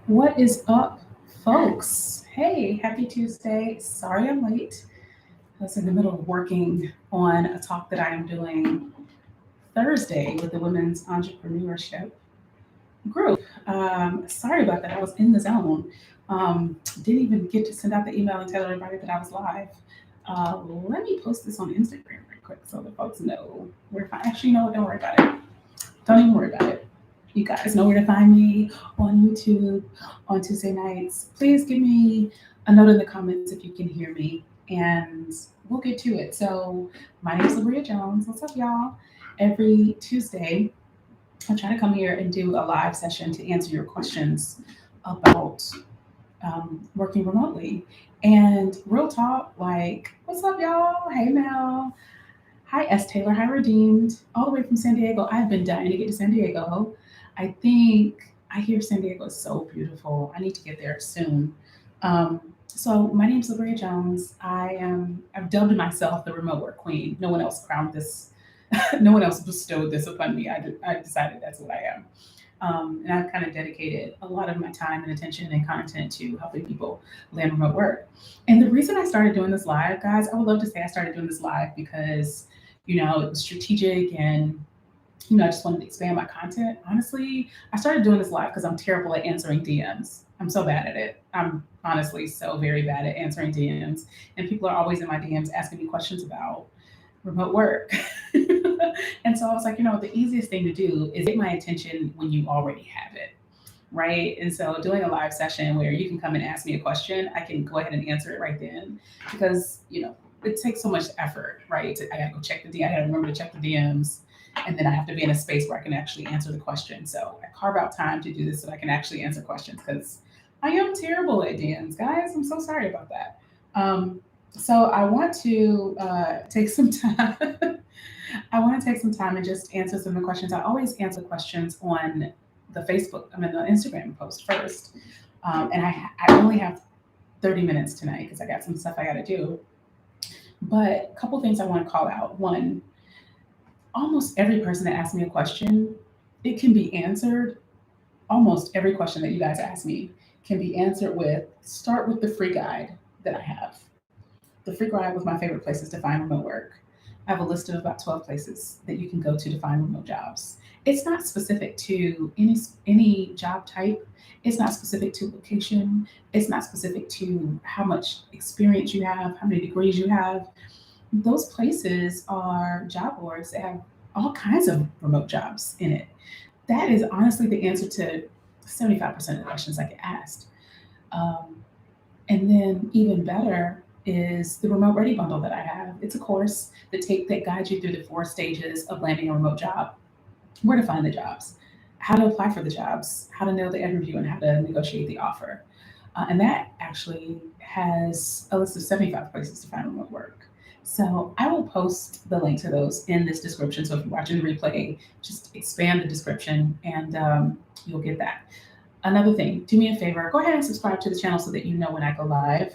What is up, folks? Hey, happy Tuesday. Sorry I'm late. I was in the middle of working on a talk that I am doing Thursday with the Women's Entrepreneurship group. Sorry about that. I was in the zone. Didn't even get to send out the email and tell everybody that I was live. Let me post this on Instagram real quick so that folks know where to find. Actually, you know what? Don't worry about it. Don't even worry about it. You guys know where to find me on YouTube on Tuesday nights. Please give me a note in the comments if you can hear me, and we'll get to it. So, my name is Labria Jones. What's up, y'all? Every Tuesday, I try to come here and do a live session to answer your questions about working remotely. And real talk, like, what's up, y'all? Hey, Mel. Hi, S. Taylor. Hi, Redeemed. All the way from San Diego. I've been dying to get to San Diego. I think I hear San Diego is so beautiful. I need to get there soon. Um, so my name's Labria Jones. I've dubbed myself the remote work queen. No one else crowned this. No one else bestowed this upon me. I decided that's what I am. And I've kind of dedicated a lot of my time and attention and content to helping people land remote work. And the reason I started doing this live, guys, I would love to say I started doing this live because, it was strategic and, I just wanted to expand my content. Honestly, I started doing this live because I'm terrible at answering DMs. I'm so bad at it. I'm honestly so very bad at answering DMs. And people are always in my DMs asking me questions about remote work. And so I was like, the easiest thing to do is get my attention when you already have it, right? And so doing a live session where you can come and ask me a question, I can go ahead and answer it right then because, it takes so much effort, right? I gotta go check the D. I gotta remember to check the DMs, and then I have to be in a space where I can actually answer the question. So I carve out time to do this so I can actually answer questions because I am terrible at DMs, guys. I'm so sorry about that. So I want to take some time. I want to take some time and just answer some of the questions. I always answer questions on the the Instagram post first. And I only have 30 minutes tonight because I got some stuff I got to do. But a couple things I want to call out. One, almost every person that asks me a question, it can be answered. Almost every question that you guys ask me can be answered with start with the free guide that I have. The free guide was my favorite places to find remote work. I have a list of about 12 places that you can go to find remote jobs. It's not specific to any job type. It's not specific to location. It's not specific to how much experience you have, how many degrees you have. Those places are job boards that have all kinds of remote jobs in it. That is honestly the answer to 75% of the questions I get asked. Um, and then even better is the remote ready bundle that I have. It's a course that guides you through the 4 stages of landing a remote job: where to find the jobs, how to apply for the jobs, how to nail the interview, and how to negotiate the offer. And that actually has a list of 75 places to find remote work. So I will post the link to those in this description. So if you're watching the replay, just expand the description and you'll get that. Another thing, do me a favor, go ahead and subscribe to the channel so that you know when I go live.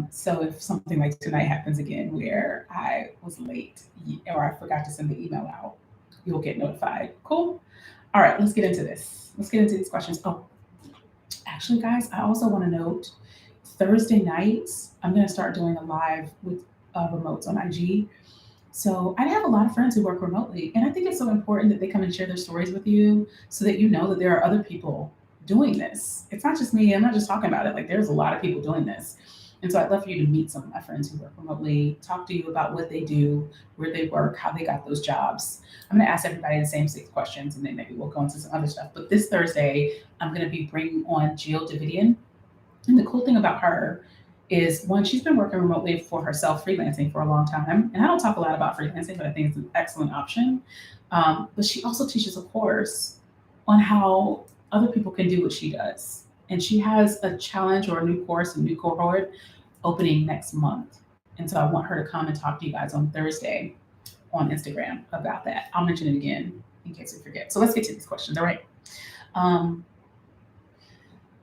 So if something like tonight happens again where I was late or I forgot to send the email out, you'll get notified. Cool. All right, let's get into this. Let's get into these questions. Oh, actually, guys, I also want to note Thursday nights, I'm going to start doing a live with remotes on IG. So I have a lot of friends who work remotely, and I think it's so important that they come and share their stories with you so that you know that there are other people doing this. It's not just me. I'm not just talking about it. Like there's a lot of people doing this. And so I'd love for you to meet some of my friends who work remotely, talk to you about what they do, where they work, how they got those jobs. I'm going to ask everybody the same 6 questions, and then maybe we'll go into some other stuff. But this Thursday, I'm going to be bringing on Jill Davidian. And the cool thing about her is one, she's been working remotely for herself, freelancing for a long time. And I don't talk a lot about freelancing, but I think it's an excellent option. But she also teaches a course on how other people can do what she does. And she has a challenge or a new course, a new cohort opening next month. And so I want her to come and talk to you guys on Thursday on Instagram about that. I'll mention it again in case we forget. So let's get to these questions. All right. Um,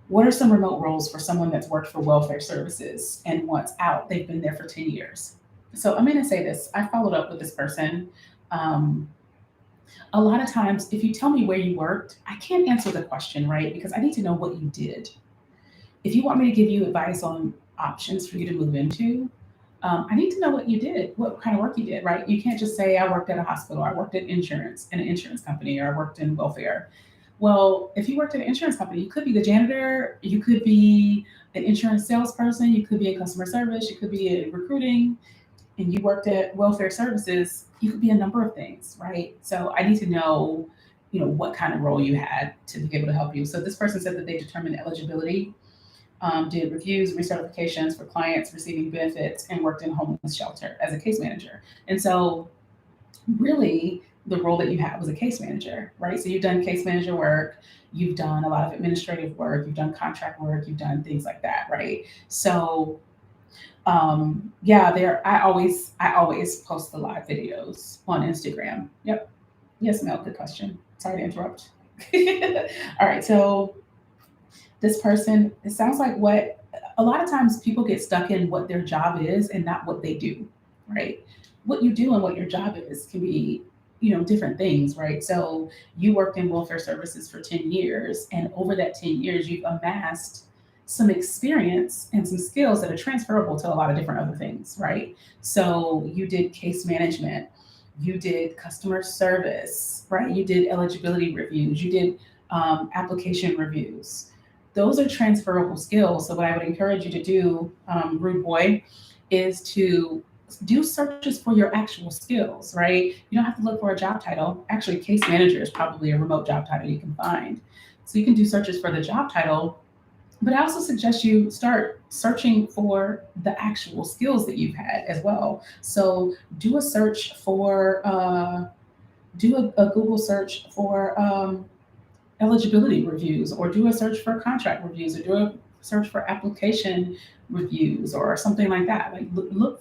what are some remote roles for someone that's worked for welfare services and wants out? They've been there for 10 years. So I'm going to say this. I followed up with this person. Um, A lot of times, if you tell me where you worked, I can't answer the question, right? Because I need to know what you did. If you want me to give you advice on options for you to move into, I need to know what you did, what kind of work you did, right? You can't just say, I worked at a hospital, I worked at insurance in an insurance company, or I worked in welfare. Well, if you worked at an insurance company, you could be the janitor, you could be an insurance salesperson, you could be in customer service, you could be in recruiting, and you worked at welfare services, you could be a number of things, right? So I need to know, what kind of role you had to be able to help you. So this person said that they determined eligibility, did reviews, recertifications for clients receiving benefits, and worked in homeless shelter as a case manager. And so, really, the role that you had was a case manager, right? So you've done case manager work, you've done a lot of administrative work, you've done contract work, you've done things like that, right? So, yeah, I always post the live videos on Instagram. Yep. Yes, Mel, good question. Sorry to interrupt. All right, so this person, it sounds like what a lot of times people get stuck in what their job is and not what they do, right? What you do and what your job is can be, different things, right? So you worked in welfare services for 10 years, and over that 10 years, you've amassed some experience and some skills that are transferable to a lot of different other things, right? So you did case management, you did customer service, right? You did eligibility reviews, you did application reviews. Those are transferable skills. So what I would encourage you to do, rude boy, is to do searches for your actual skills, right? You don't have to look for a job title. Actually, case manager is probably a remote job title you can find. So you can do searches for the job title, but I also suggest you start searching for the actual skills that you've had as well. So do a search for, do a Google search for eligibility reviews, or do a search for contract reviews, or do a search for application reviews, or something like that. Like look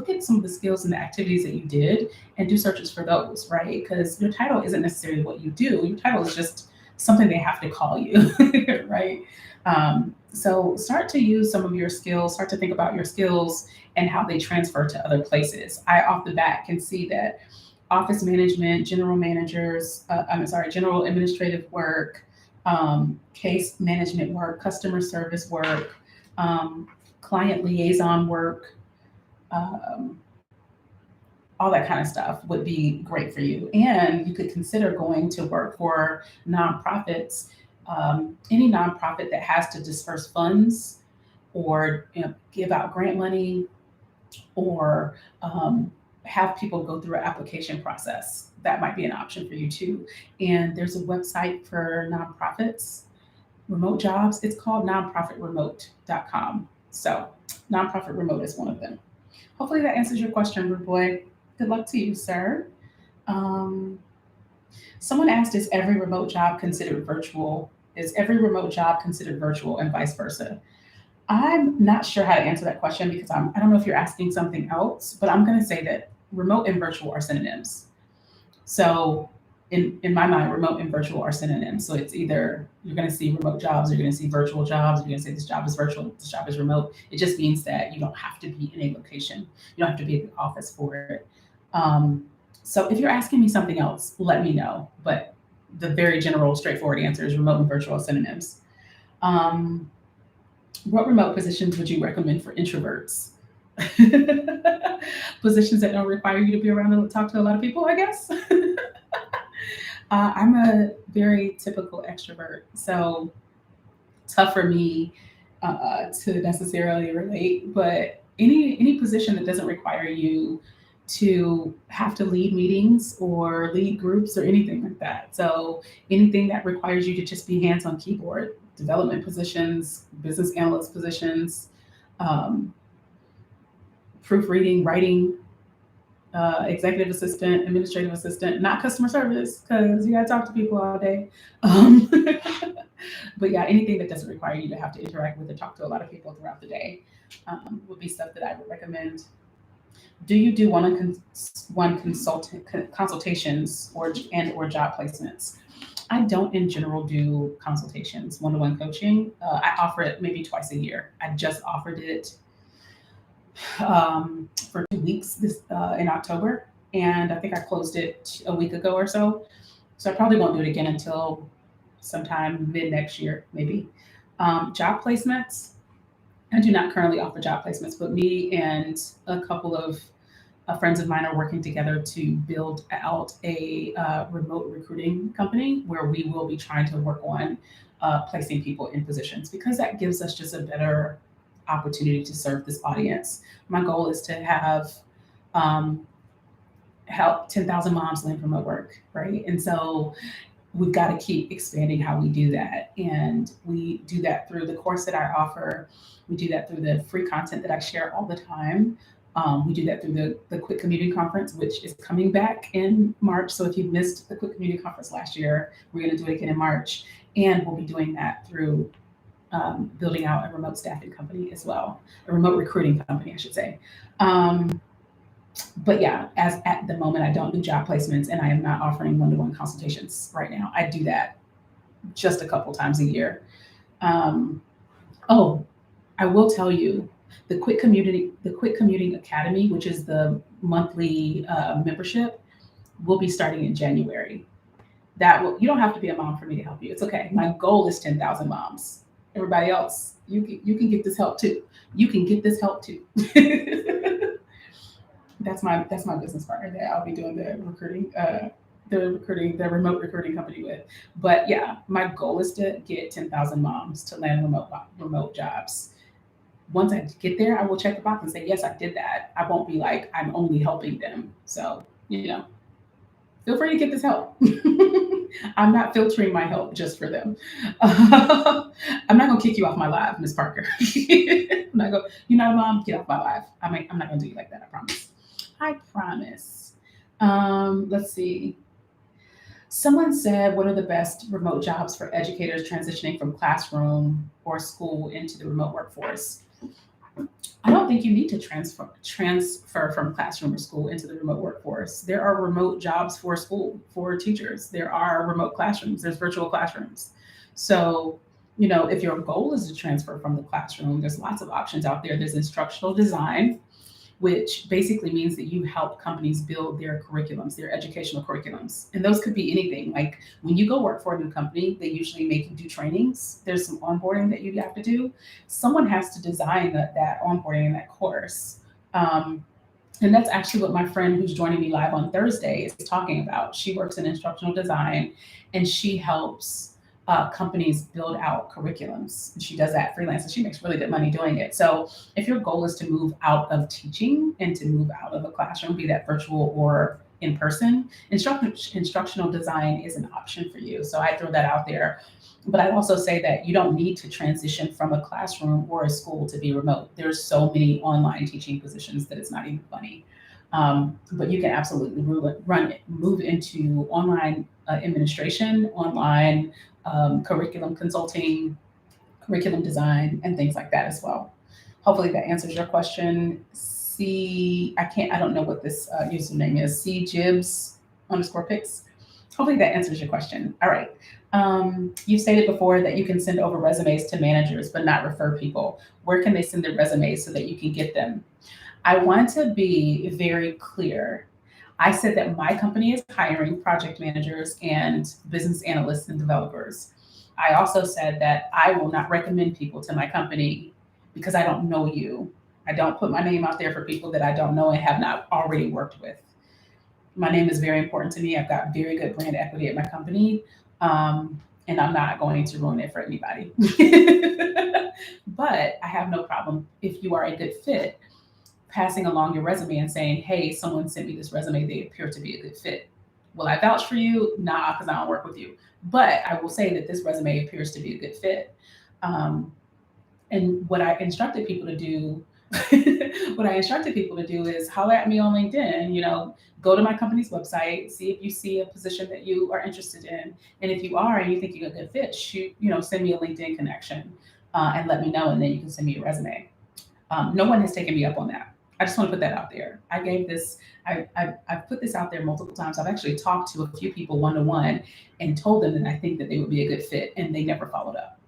at some of the skills and the activities that you did, and do searches for those, right? Because your title isn't necessarily what you do. Your title is just something they have to call you, right? So start to use some of your skills, start to think about your skills and how they transfer to other places. I off the bat can see that office management, general managers, I'm sorry, general administrative work, case management work, customer service work, client liaison work, um, all that kind of stuff would be great for you. And you could consider going to work for nonprofits, any nonprofit that has to disperse funds, or give out grant money, or have people go through an application process. That might be an option for you too. And there's a website for nonprofits, remote jobs. It's called nonprofitremote.com. So, nonprofit remote is one of them. Hopefully that answers your question, Rude Boy. Good luck to you, sir. Um, Someone asked, is every remote job considered virtual? Is every remote job considered virtual, and vice versa? I'm not sure how to answer that question, because I don't know if you're asking something else, but I'm going to say that remote and virtual are synonyms. So in my mind, remote and virtual are synonyms. So it's either you're going to see remote jobs, you're going to see virtual jobs, you're going to say this job is virtual, this job is remote. It just means that you don't have to be in a location. You don't have to be at the office for it. Um, so if you're asking me something else, let me know. But the very general, straightforward answer is remote and virtual are synonyms. Um, what remote positions would you recommend for introverts? Positions that don't require you to be around and talk to a lot of people, I guess. I'm a very typical extrovert, so tough for me to necessarily relate. But any position that doesn't require you to have to lead meetings or lead groups or anything like that. So anything that requires you to just be hands on keyboard, development positions, business analyst positions, um, proofreading, writing, executive assistant, administrative assistant, not customer service, because you got to talk to people all day. Um, but yeah, anything that doesn't require you to have to interact with or talk to a lot of people throughout the day would be stuff that I would recommend. Do you do consultations or job placements? I don't in general do consultations, one-to-one coaching. I offer it maybe twice a year. I just offered it for 2 weeks this in October. and I think I closed it a week ago or so. So I probably won't do it again until sometime mid next year, maybe. Job placements. I do not currently offer job placements, but me and a couple of friends of mine are working together to build out a remote recruiting company where we will be trying to work on placing people in positions because that gives us just a better opportunity to serve this audience. My goal is to have um, help 10,000 moms land remote work, right? And so we've got to keep expanding how we do that. And we do that through the course that I offer. We do that through the free content that I share all the time. We do that through the Quick Community Conference, which is coming back in March. So if you missed the Quick Community Conference last year, we're going to do it again in March. And we'll be doing that through building out a remote staffing company as well, a remote recruiting company, I should say. Um, but yeah, as at the moment, I don't do job placements and I am not offering one-to-one consultations right now. I do that just a couple times a year. Um, oh, I will tell you, the Quick Commuting Academy, which is the monthly membership, will be starting in January. That will, you don't have to be a mom for me to help you. It's okay. My goal is 10,000 moms. Everybody else, you can get this help too. You can get this help too. That's my business partner that I'll be doing the remote recruiting company with. But yeah, my goal is to get 10,000 moms to land remote jobs. Once I get there, I will check the box and say yes, I did that. I won't be like I'm only helping them. So feel free to get this help. I'm not filtering my help just for them. I'm not gonna kick you off my live, Miss Parker. I'm not go. You're not a mom. Get off my live. I'm not gonna do you like that. I promise. I promise. Let's see. Someone said, "What are the best remote jobs for educators transitioning from classroom or school into the remote workforce?" I don't think you need to transfer from classroom or school into the remote workforce. There are remote jobs for school, for teachers. There are remote classrooms. There's virtual classrooms. So, if your goal is to transfer from the classroom, there's lots of options out there. There's instructional design, which basically means that you help companies build their curriculums, their educational curriculums. And those could be anything. Like when you go work for a new company, they usually make you do trainings. There's some onboarding that you have to do. Someone has to design that onboarding and that course. And that's actually what my friend who's joining me live on Thursday is talking about. She works in instructional design and she helps companies build out curriculums. And she does that freelance and she makes really good money doing it. So if your goal is to move out of teaching and to move out of a classroom, be that virtual or in person, instructional design is an option for you. So I throw that out there. But I also say that you don't need to transition from a classroom or a school to be remote. There's so many online teaching positions that it's not even funny. But you can absolutely move into online administration, online curriculum consulting, curriculum design, and things like that as well. Hopefully that answers your question. I don't know what this username is. CJibs_pics. Hopefully that answers your question. All right. You stated before that you can send over resumes to managers, but not refer people. Where can they send their resumes so that you can get them? I want to be very clear. I said that my company is hiring project managers and business analysts and developers. I also said that I will not recommend people to my company because I don't know you. I don't put my name out there for people that I don't know and have not already worked with. My name is very important to me. I've got very good brand equity at my company, and I'm not going to ruin it for anybody. But I have no problem if you are a good fit passing along your resume and saying, hey, someone sent me this resume. They appear to be a good fit. Will I vouch for you? Nah, because I don't work with you. But I will say that this resume appears to be a good fit. And what I instructed people to do, is holler at me on LinkedIn, go to my company's website, see if you see a position that you are interested in. And if you are and you think you're a good fit, send me a LinkedIn connection and let me know, and then you can send me your resume. No one has taken me up on that. I just want to put that out there. I've put this out there multiple times. I've actually talked to a few people one-to-one and told them that I think that they would be a good fit, and they never followed up.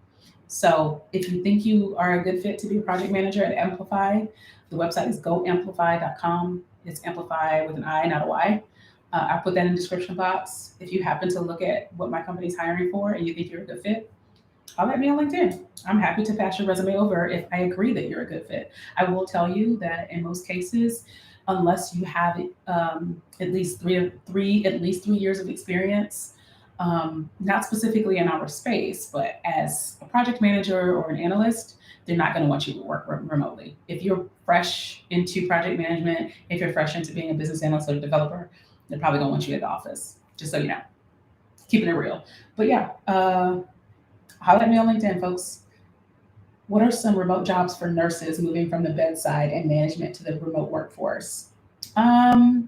So if you think you are a good fit to be a project manager at Amplify, the website is goamplify.com. It's Amplify with an I, not a Y. I put that in the description box. If you happen to look at what my company's hiring for and you think you're a good fit, holler at me on LinkedIn. I'm happy to pass your resume over if I agree that you're a good fit. I will tell you that in most cases, unless you have at least 3 years of experience, not specifically in our space, but as a project manager or an analyst, they're not going to want you to work remotely. If you're fresh into project management, if you're fresh into being a business analyst or a developer, they're probably going to want you at the office. Just so you know, keeping it real. But yeah, holler at me on LinkedIn, folks. What are some remote jobs for nurses moving from the bedside and management to the remote workforce? Um,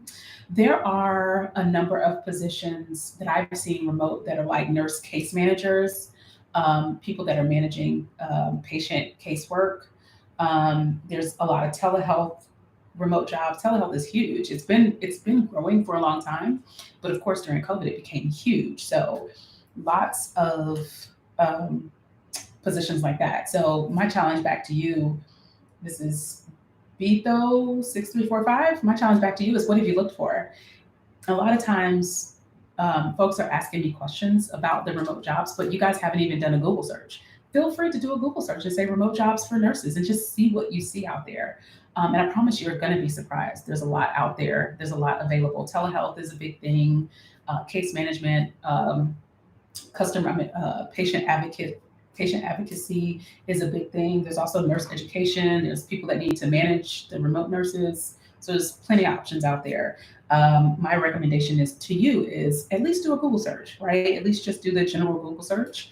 there are a number of positions that I've seen remote that are like nurse case managers, people that are managing patient casework. There's a lot of telehealth remote jobs. Telehealth is huge. It's been growing for a long time, but of course during COVID it became huge. So lots of um, positions like that. So my challenge back to you, this is Beto6345. My challenge back to you is, what have you looked for? A lot of times, folks are asking me questions about the remote jobs, but you guys haven't even done a Google search. Feel free to do a Google search and say remote jobs for nurses and just see what you see out there. And I promise you're going to be surprised. There's a lot out there. There's a lot available. Telehealth is a big thing. Case management, customer, patient advocacy is a big thing. There's also nurse education. There's people that need to manage the remote nurses. So there's plenty of options out there. My recommendation is to you is at least do a Google search, right? At least just do the general Google search.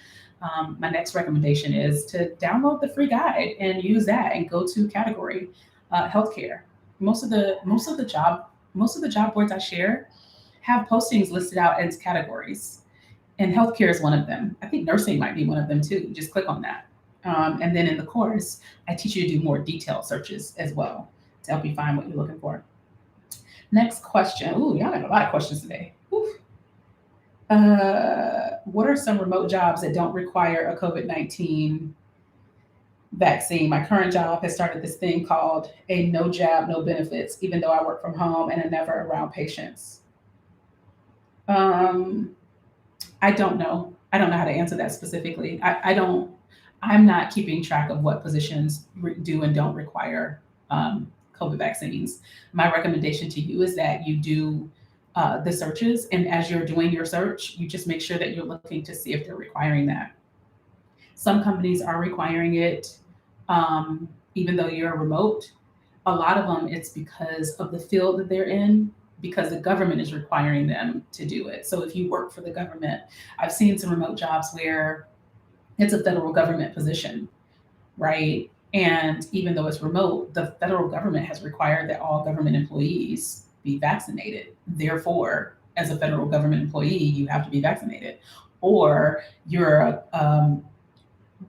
My next recommendation is to download the free guide and use that and go to category healthcare. Most of the job boards I share have postings listed out as categories, and healthcare is one of them. I think nursing might be one of them too. Just click on that. And then in the course, I teach you to do more detailed searches as well to help you find what you're looking for. Next question. Ooh, y'all got a lot of questions today. Oof. What are some remote jobs that don't require a COVID-19 vaccine? My current job has started this thing called a no jab, no benefits, even though I work from home and I'm never around patients. Um, I don't know. I don't know how to answer that specifically. I'm not keeping track of what positions do and don't require COVID vaccines. My recommendation to you is that you do the searches, and as you're doing your search, you just make sure that you're looking to see if they're requiring that. Some companies are requiring it, even though you're remote. A lot of them, it's because of the field that they're in, because the government is requiring them to do it. So if you work for the government, I've seen some remote jobs where it's a federal government position, right? And even though it's remote, the federal government has required that all government employees be vaccinated. Therefore, as a federal government employee, you have to be vaccinated. Or you're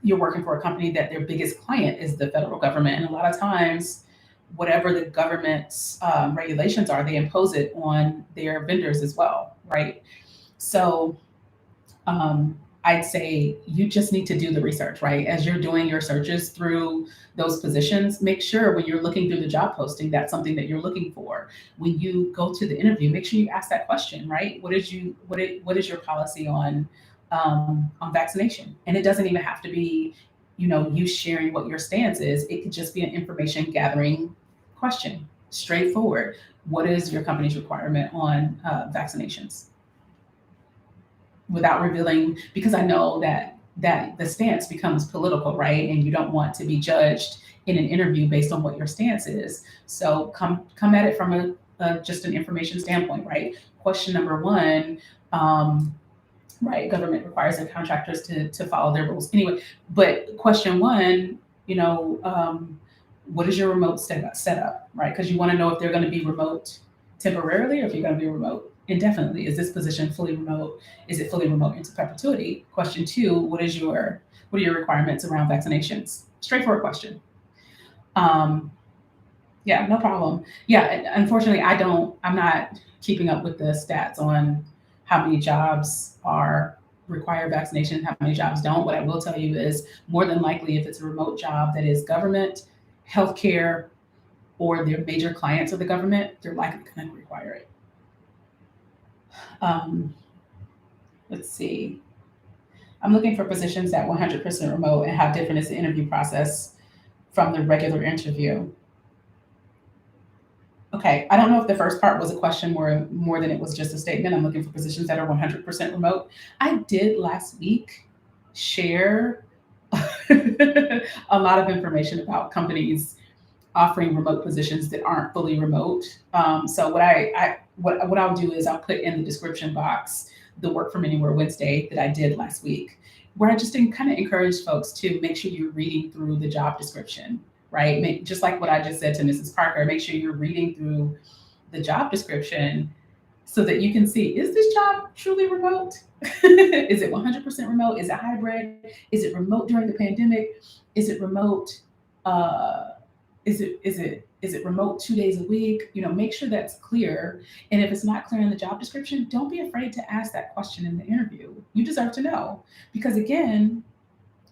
working for a company that their biggest client is the federal government, and a lot of times, whatever the government's regulations are, they impose it on their vendors as well, right? So I'd say you just need to do the research, right? As you're doing your searches through those positions, make sure when you're looking through the job posting, that's something that you're looking for. When you go to the interview, make sure you ask that question, right? What is your policy on vaccination? And it doesn't even have to be, you sharing what your stance is. It could just be an information gathering question, straightforward. What is your company's requirement on vaccinations? Without revealing, because I know that the stance becomes political, right? And you don't want to be judged in an interview based on what your stance is. So come at it from just an information standpoint, right? Question number one, right? Government requires their contractors to follow their rules anyway. But question one, what is your remote setup, right? Because you want to know if they're going to be remote temporarily or if you're going to be remote indefinitely. Is this position fully remote? Is it fully remote into perpetuity? Question two, what are your requirements around vaccinations? Straightforward question. Yeah, no problem. Yeah, unfortunately, I'm not keeping up with the stats on how many jobs require vaccination, how many jobs don't. What I will tell you is more than likely, if it's a remote job that is government, healthcare, or their major clients of the government, they're likely going to require it. Um, let's see. I'm looking for positions that 100% remote, and how different is the interview process from the regular interview? Okay, I don't know if the first part was a question more than it was just a statement. I'm looking for positions that are 100% remote. I did last week share a lot of information about companies offering remote positions that aren't fully remote. So what I'll do is I'll put in the description box the Work from Anywhere Wednesday that I did last week, where I just kind of encourage folks to make sure you're reading through the job description, right? Just like what I just said to Mrs. Parker, make sure you're reading through the job description so that you can see, is this job truly remote? Is it 100% remote? Is it hybrid? Is it remote during the pandemic? Is it remote? Uh, is it remote 2 days a week? Make sure that's clear. And if it's not clear in the job description, don't be afraid to ask that question in the interview. You deserve to know. Because again,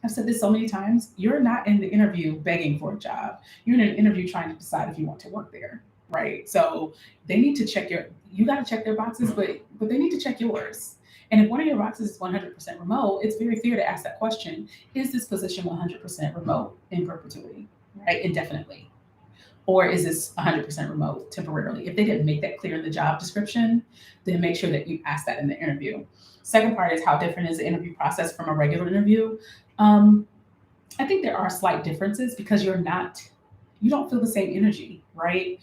I've said this so many times, you're not in the interview begging for a job. You're in an interview trying to decide if you want to work there, right? So they need to you got to check their boxes, but they need to check yours. And if one of your boxes is 100% remote, it's very fair to ask that question. Is this position 100% remote in perpetuity, right? Indefinitely? Or is this 100% remote temporarily? If they didn't make that clear in the job description, then make sure that you ask that in the interview. Second part is, how different is the interview process from a regular interview? I think there are slight differences because you don't feel the same energy, right?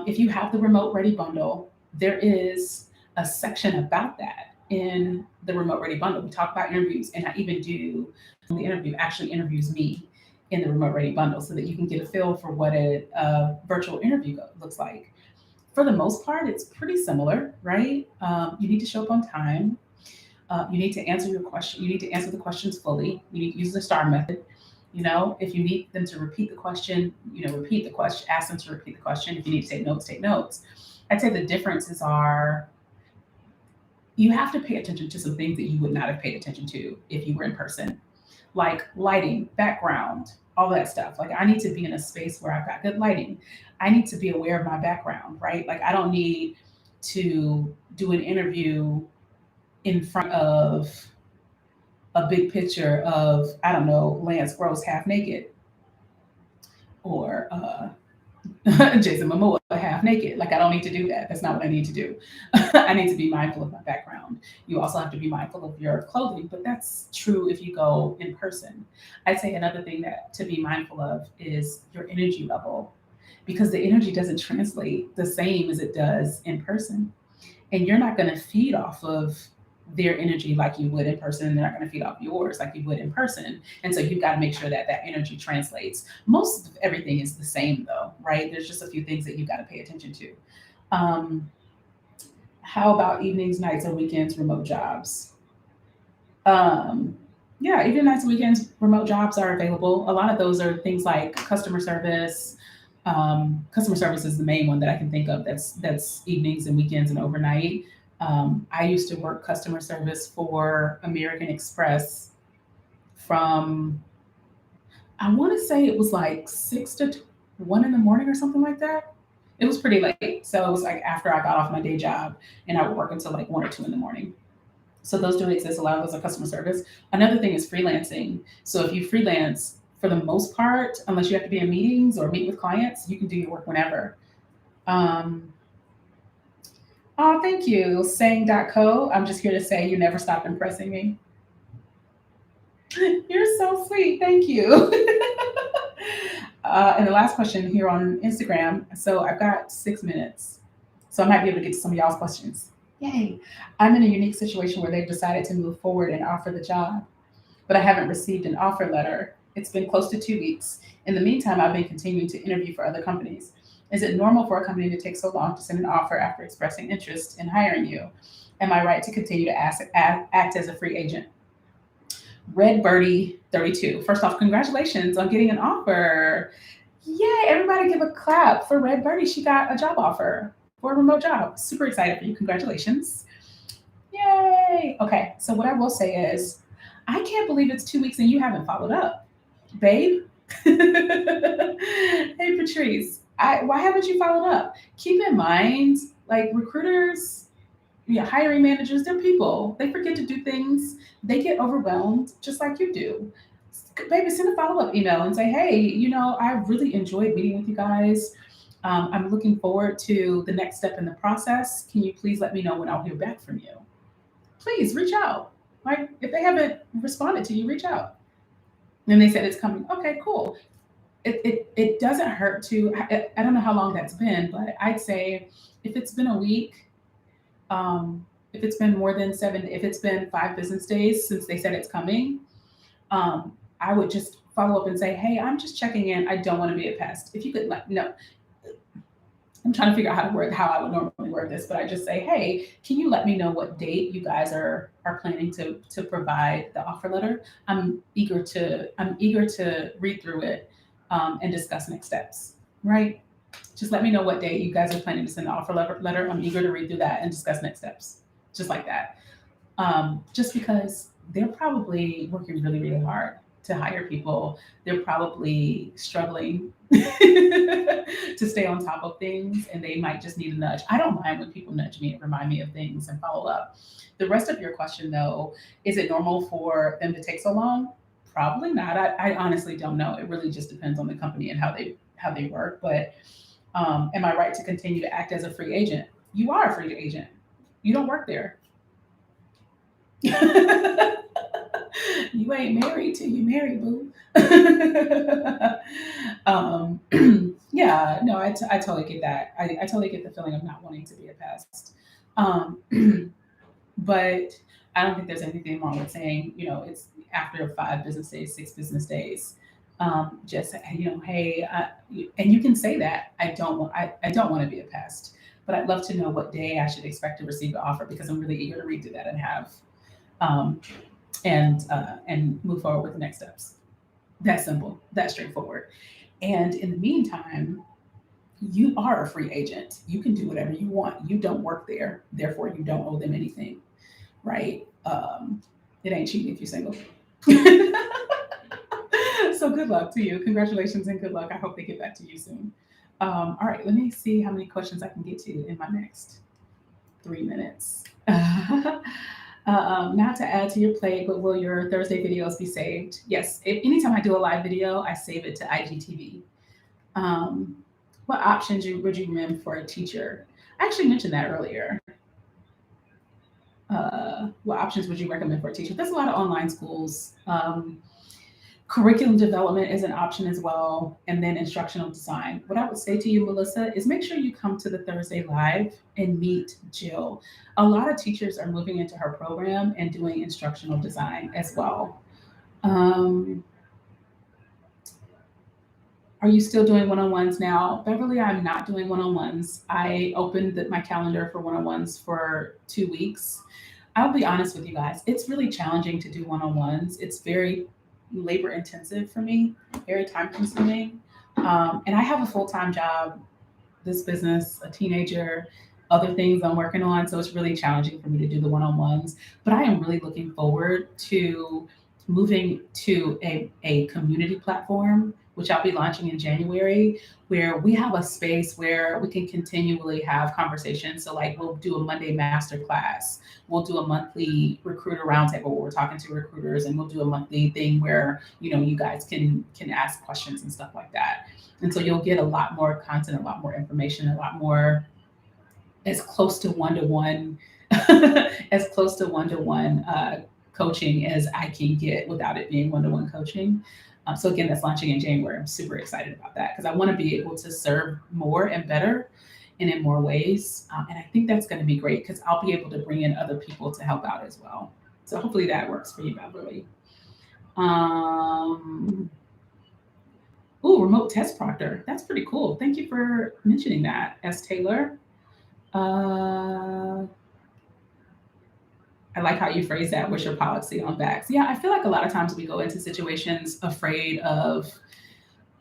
If you have the Remote Ready bundle, there is a section about that in the Remote Ready bundle. We talk about interviews, and I even do the interview actually interviews me in the Remote Ready bundle so that you can get a feel for what a virtual interview looks like. For the most part, it's pretty similar, right? You need to show up on time. You need to answer your question. You need to answer the questions fully. You need to use the STAR method. If you need them to repeat the question, repeat the question. Ask them to repeat the question. If you need to take notes, take notes. I'd say the differences are, you have to pay attention to some things that you would not have paid attention to if you were in person, like lighting, background, all that stuff. Like, I need to be in a space where I've got good lighting. I need to be aware of my background, right? Like, I don't need to do an interview in front of a big picture of, I don't know, Lance Gross half naked, or Jason Momoa half naked. Like, I don't need to do that. That's not what I need to do. I need to be mindful of my background. You also have to be mindful of your clothing, but that's true if you go in person. I'd say another thing that to be mindful of is your energy level, because the energy doesn't translate the same as it does in person. And you're not going to feed off of their energy like you would in person, and they're not going to feed off yours like you would in person. And so you've got to make sure that that energy translates. Most of everything is the same, though, right? There's just a few things that you've got to pay attention to. How about evenings, nights, or weekends remote jobs? Um, yeah, evening, nights, and weekends remote jobs are available. A lot of those are things like customer service. Customer service is the main one that I can think of. That's evenings and weekends and overnight. I used to work customer service for American Express from, I want to say it was like 6 to 1 in the morning or something like that. It was pretty late. So it was like after I got off my day job, and I would work until like 1 or 2 in the morning. So those do exist. A lot of those are customer service. Another thing is freelancing. So if you freelance, for the most part, unless you have to be in meetings or meet with clients, you can do your work whenever. Um, oh, thank you. Saying.co. I'm just here to say you never stop impressing me. You're so sweet. Thank you. And the last question here on Instagram. So I've got 6 minutes. So I might be able to get to some of y'all's questions. Yay. I'm in a unique situation where they've decided to move forward and offer the job, but I haven't received an offer letter. It's been close to 2 weeks. In the meantime, I've been continuing to interview for other companies. Is it normal for a company to take so long to send an offer after expressing interest in hiring you? Am I right to continue to act as a free agent? Red Birdie 32. First off, congratulations on getting an offer. Yay, everybody give a clap for Red Birdie. She got a job offer for a remote job. Super excited for you. Congratulations. Yay. Okay, so what I will say is, I can't believe it's 2 weeks and you haven't followed up, babe. Hey, Patrice. Why haven't you followed up? Keep in mind, like recruiters, yeah, hiring managers, they're people. They forget to do things. They get overwhelmed just like you do. Baby, send a follow-up email and say, hey, I really enjoyed meeting with you guys. I'm looking forward to the next step in the process. Can you please let me know when I'll hear back from you? Please reach out. Like if they haven't responded to you, reach out. And they said it's coming. Okay, cool. It doesn't hurt to, I don't know how long that's been, but I'd say if it's been a week, if it's been more than if it's been 5 business days since they said it's coming, I would just follow up and say, hey, I'm just checking in. I don't want to be a pest. If you could let me know. I'm trying to figure out how I would normally word this, but I just say, hey, can you let me know what date you guys are planning to provide the offer letter? I'm eager to read through it and discuss next steps. Right? Just let me know what date you guys are planning to send the offer letter. I'm eager to read through that and discuss next steps. Just like that. Just because they're probably working really, really hard to hire people. They're probably struggling to stay on top of things and they might just need a nudge. I don't mind when people nudge me and remind me of things and follow up. The rest of your question, though, is it normal for them to take so long? Probably not. I honestly don't know. It really just depends on the company and how they work. But am I right to continue to act as a free agent? You are a free agent. You don't work there. You ain't married till you married, boo. um, yeah, no, I totally get that. I totally get the feeling of not wanting to be a pest. But I don't think there's anything wrong with saying, it's after 5 business days, 6 business days. Just hey, and you can say that I don't want to be a pest, but I'd love to know what day I should expect to receive the offer because I'm really eager to read through that and have um, and move forward with the next steps. That simple, that straightforward. And in the meantime, you are a free agent. You can do whatever you want. You don't work there, therefore you don't owe them anything, right? It ain't cheating if you're single. So good luck to you. Congratulations and good luck. I hope they get back to you soon. All right, let me see how many questions I can get to in my next 3 minutes. Not to add to your plate, but will your Thursday videos be saved? Yes. Anytime I do a live video, I save it to IGTV. What options would you recommend for a teacher? I actually mentioned that earlier. What options would you recommend for a teacher? There's a lot of online schools. Curriculum development is an option as well, and then instructional design. What I would say to you, Melissa, is make sure you come to the Thursday Live and meet Jill. A lot of teachers are moving into her program and doing instructional design as well. Are you still doing one-on-ones now? Beverly, I'm not doing one-on-ones. I opened my calendar for one-on-ones for 2 weeks. I'll be honest with you guys, it's really challenging to do one-on-ones. It's very labor intensive for me, very time consuming. And I have a full-time job, this business, a teenager, other things I'm working on. So it's really challenging for me to do the one-on-ones. But I am really looking forward to moving to a community platform, which I'll be launching in January, where we have a space where we can continually have conversations. So like we'll do a Monday master class. We'll do a monthly recruiter roundtable where we're talking to recruiters, and we'll do a monthly thing where you guys can ask questions and stuff like that. And so you'll get a lot more content, a lot more information, a lot more as close to one-to-one, as close to one-to-one coaching as I can get without it being one-to-one coaching. So again, that's launching in January. I'm super excited about that because I want to be able to serve more and better and in more ways. And I think that's going to be great because I'll be able to bring in other people to help out as well. So hopefully that works for you, Beverly. Ooh, remote test proctor. That's pretty cool. Thank you for mentioning that, S. Taylor. I like how you phrase that. What's your policy on vax? Yeah, I feel like a lot of times we go into situations afraid of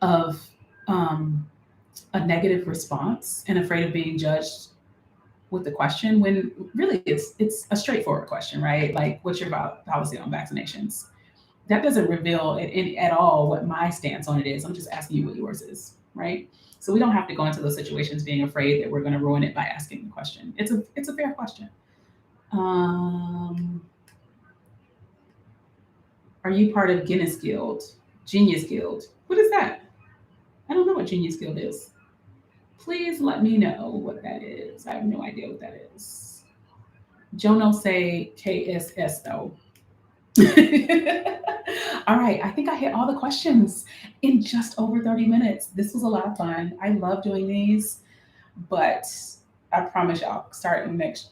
a negative response and afraid of being judged with the question when really it's a straightforward question, right? Like, what's your policy on vaccinations? That doesn't reveal at all what my stance on it is. I'm just asking you what yours is. right? So we don't have to go into those situations being afraid that we're going to ruin it by asking the question. It's a fair question. Um, are you part of Guinness Guild, Genius Guild? What is that? I don't know what Genius Guild is. Please let me know what that is. I have no idea what that is. Jono say KSS though. All right, I think I hit all the questions in just over 30 minutes. This was a lot of fun. I love doing these, but I promise y'all, starting next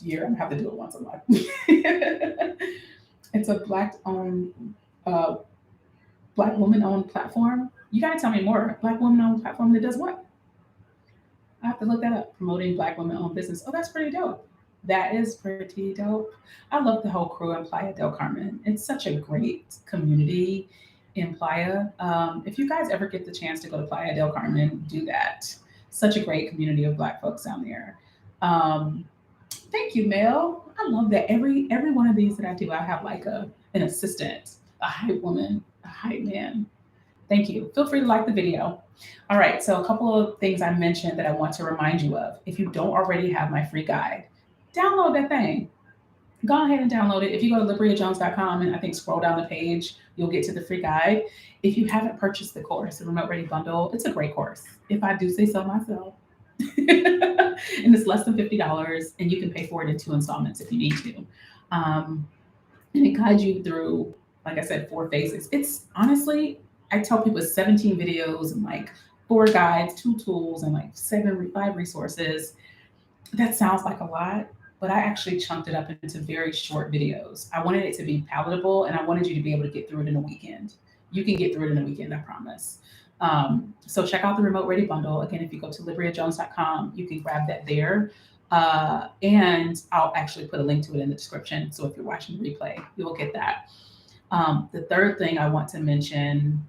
year, I'm gonna have to do it once a month. It's a uh, black woman owned platform. You gotta tell me more. Black woman owned platform that does what? I have to look that up. Promoting black women owned business. Oh, that's pretty dope. That is pretty dope. I love the whole crew in Playa del Carmen. It's such a great community in Playa. If you guys ever get the chance to go to Playa del Carmen, do that. Such a great community of black folks down there. Um, Thank you, Mel. I love that. Every one of these that I do, I have like an assistant, a hype woman, a hype man. Thank you. Feel free to like the video. All right, so a couple of things I mentioned that I want to remind you of. If you don't already have my free guide, download that thing. Go ahead and download it. If you go to libriajones.com and I think scroll down the page, you'll get to the free guide. If you haven't purchased the course, the Remote Ready Bundle, it's a great course, if I do say so myself. And it's less than $50, and you can pay for it in 2 installments if you need to. And it guides you through, like I said, 4 phases. It's honestly, I tell people it's 17 videos and like 4 guides, 2 tools, and like 5 resources. That sounds like a lot, but I actually chunked it up into very short videos. I wanted it to be palatable, and I wanted you to be able to get through it in a weekend. You can get through it in a weekend, I promise. So check out the Remote Ready Bundle. Again, if you go to libriajones.com, you can grab that there. And I'll actually put a link to it in the description. So if you're watching the replay, you will get that. The third thing I want to mention,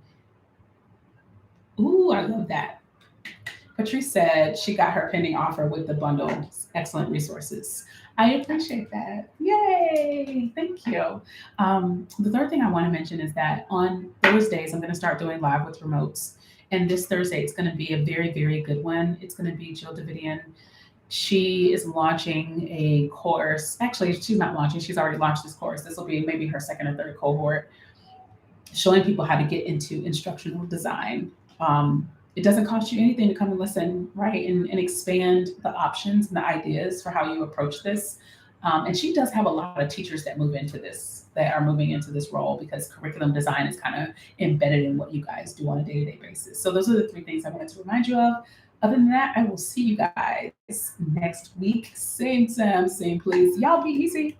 ooh, I love that. Patrice said she got her pending offer with the bundle. Excellent resources. I appreciate that. Yay! Thank you. The third thing I want to mention is that on Thursdays, I'm going to start doing live with remotes. And this Thursday, it's going to be a very, very good one. It's going to be Jill Davidian. She is launching a course. Actually, she's not launching. She's already launched this course. This will be maybe her second or third cohort, showing people how to get into instructional design. It doesn't cost you anything to come and listen, right? And expand the options and the ideas for how you approach this. And she does have a lot of teachers that move into this, that are moving into this role, because curriculum design is kind of embedded in what you guys do on a day-to-day basis. So those are the 3 things I wanted to remind you of. Other than that, I will see you guys next week. Same time, same place. Y'all be easy.